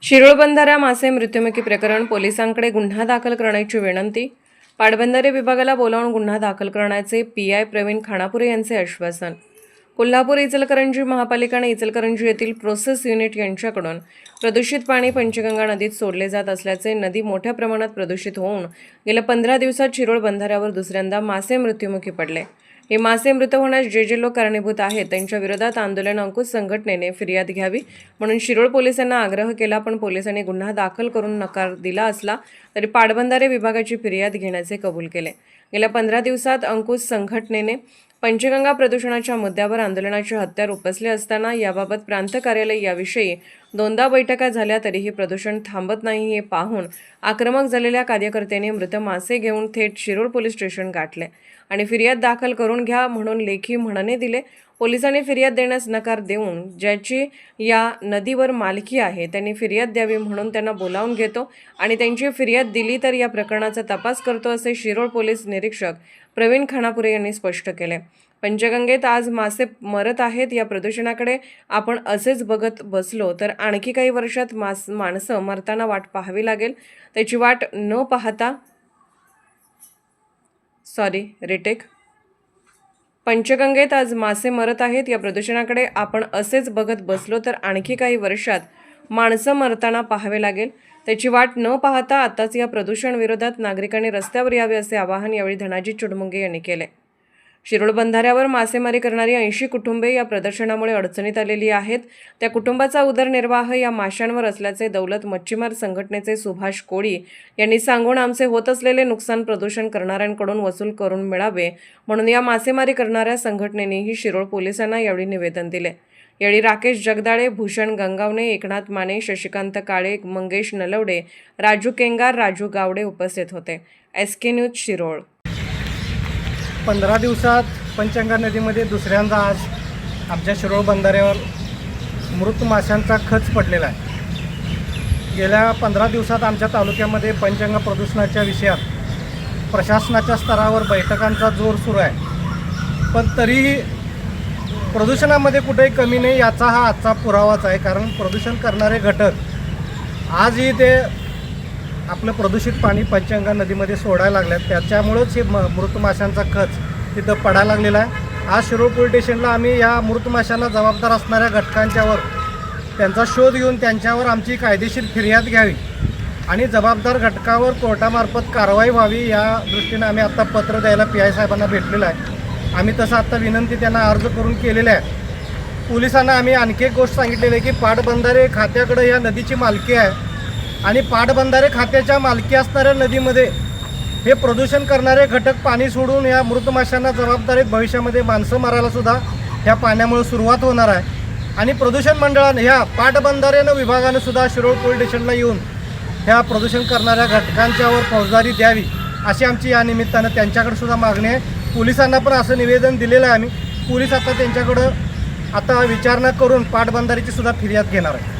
शिरोळ बंधारा मासे मृत्युमुखी प्रकरण पोलिसांकडे गुन्हा दाखल करण्याची विनंती. पाटबंधारे विभागाला बोलावून गुन्हा दाखल करण्याचे पीआय प्रवीण खानापुरे यांचे आश्वासन. कोल्हापूर इचलकरंजी महापालिका आणि इचलकरंजी येथील प्रोसेस युनिट यांच्याकडून प्रदूषित पाणी पंचगंगा नदीत सोडले जात असल्याचे. नदी मोठ्या प्रमाणात प्रदूषित होऊन गेल्या 15 दिवसात शिरोळ बंधाऱ्यावर दुसऱ्यांदा मासे मृत्युमुखी पडले. हे मासे मृत होण्यास जे लोक कारणीभूत आहेत त्यांच्या विरोधात आंदोलन अंकुश संघटनेने फिर्याद घ्यावी म्हणून शिरोळ पोलिसांना आग्रह केला, पण पोलिसांनी गुन्हा दाखल करून नकार दिला असला तरी पाटबंधारे विभागाची फिर्याद घेण्याचे कबूल केले. गेल्या 15 दिवसात अंकुश संघटनेने पंचगंगा प्रदूषणाच्या मुद्द्यावर आंदोलनाचे हत्यार उपसले असताना याबाबत प्रांत कार्यालय याविषयी 2दा बैठका झाल्या तरीही प्रदूषण थांबत नाही. हे पाहून आक्रमक झालेल्या कार्यकर्त्यांनी मृत मासे घेऊन थेट शिरोळ पोलीस स्टेशन गाठले आणि फिर्याद दाखल करून घ्या म्हणून लेखी म्हणणे दिले. पोलिसांनी फिर्याद देण्यास नकार देऊन ज्याची या नदीवर मालकी आहे त्यांनी फिर्याद द्यावी म्हणून त्यांना बोलावून घेतो आणि त्यांची फिर्याद दिली तर या प्रकरणाचा तपास करतो असे शिरोळ पोलीस निरीक्षक प्रवीण खानापुरे यांनी स्पष्ट केले. पंचगंगेत आज मासे मरत आहेत. या प्रदूषणाकडे आपण असेच बघत बसलो तर आणखी काही वर्षात माणसं मरताना वाट पाहावी लागेल. त्याची वाट न पाहता पंचगंगेत आज मासे मरत आहेत. या प्रदूषणाकडे आपण असेच बघत बसलो तर आणखी काही वर्षात माणसं मरताना पाहावे लागेल. त्याची वाट न पाहता आताच या प्रदूषण विरोधात नागरिकांनी रस्त्यावर यावे असे आवाहन यावेळी धनाजी चुडमुंगे यांनी केले. शिरोळ बंधाऱ्यावर मासेमारी करणारी 80 कुटुंबे या प्रदर्शनामुळे अडचणीत आलेली आहेत. त्या कुटुंबाचा उदरनिर्वाह या माशांवर असल्याचे दौलत मच्छीमार संघटनेचे सुभाष कोळी यांनी सांगून आमचे होत असलेले नुकसान प्रदूषण करणाऱ्यांकडून वसूल करून मिळावे म्हणून या मासेमारी करणाऱ्या संघटनेनेही शिरोळ पोलिसांना यावेळी निवेदन दिले. यावेळी राकेश जगदाळे, भूषण गंगावणे, एकनाथ माने, शशिकांत काळे, मंगेश नलवडे, राजू केंगार, राजू गावडे उपस्थित होते. SK news Shirol. 15 दिवसात पंचगंगा नदीमध्ये दुसऱ्यांदा आज आमच्या शिरोळ बंधाऱ्यावर मृत माशांचा खच पडलेला आहे. गेल्या 15 दिवसात आमच्या तालुक्यामध्ये पंचगंगा प्रदूषणाच्या विषयात प्रशासनाच्या स्तरावर बैठकांचा जोर सुरू आहे, पण तरीही प्रदूषणामध्ये कुठेही कमी नाही याचा हा आजचा पुरावाच आहे. कारण प्रदूषण करणारे घटक आजही ते आपलं प्रदूषित पाणी पंचगंगा नदीमध्ये सोडायला लागल्यात. त्याच्यामुळंच हे मृत माशांचा खच तिथं पडायला लागलेला आहे. आज शिरोळ पोलीस स्टेशनला आम्ही या मृत माशांना जबाबदार असणाऱ्या घटकांच्यावर त्यांचा शोध घेऊन त्यांच्यावर आमची कायदेशीर फिर्याद घ्यावी आणि जबाबदार घटकावर कोर्टामार्फत कारवाई व्हावी या दृष्टीनं आम्ही आत्ता पत्र द्यायला PI साहेबांना भेटलेलं आहे. आम्ही तसं आत्ता विनंती त्यांना अर्ज करून केलेला आहे. पोलिसांना आम्ही आणखी एक गोष्ट सांगितलेली आहे की पाटबंधारे खात्याकडे या नदीची मालकी आहे आणि पाटबंधारे खात्याच्या मालकी असणाऱ्या नदीमध्ये हे प्रदूषण करणारे घटक पाणी सोडून या मृत माशांना जबाबदार आहेत. भविष्यामध्ये माणसं मारायला सुद्धा ह्या पाण्यामुळे सुरुवात होणार आहे आणि प्रदूषण मंडळानं ह्या पाटबंधाऱ्यानं विभागानं सुद्धा शिरोळ पोलीस स्टेशनला येऊन ह्या प्रदूषण करणाऱ्या घटकांच्यावर फौजदारी द्यावी अशी आमची या निमित्तानं त्यांच्याकडे सुद्धा मागणी आहे. पोलिसांना पण असं निवेदन दिलेलं आहे आम्ही. पोलीस आता त्यांच्याकडं आता विचारणा करून पाटबंधारीची सुद्धा फिर्याद घेणार आहे.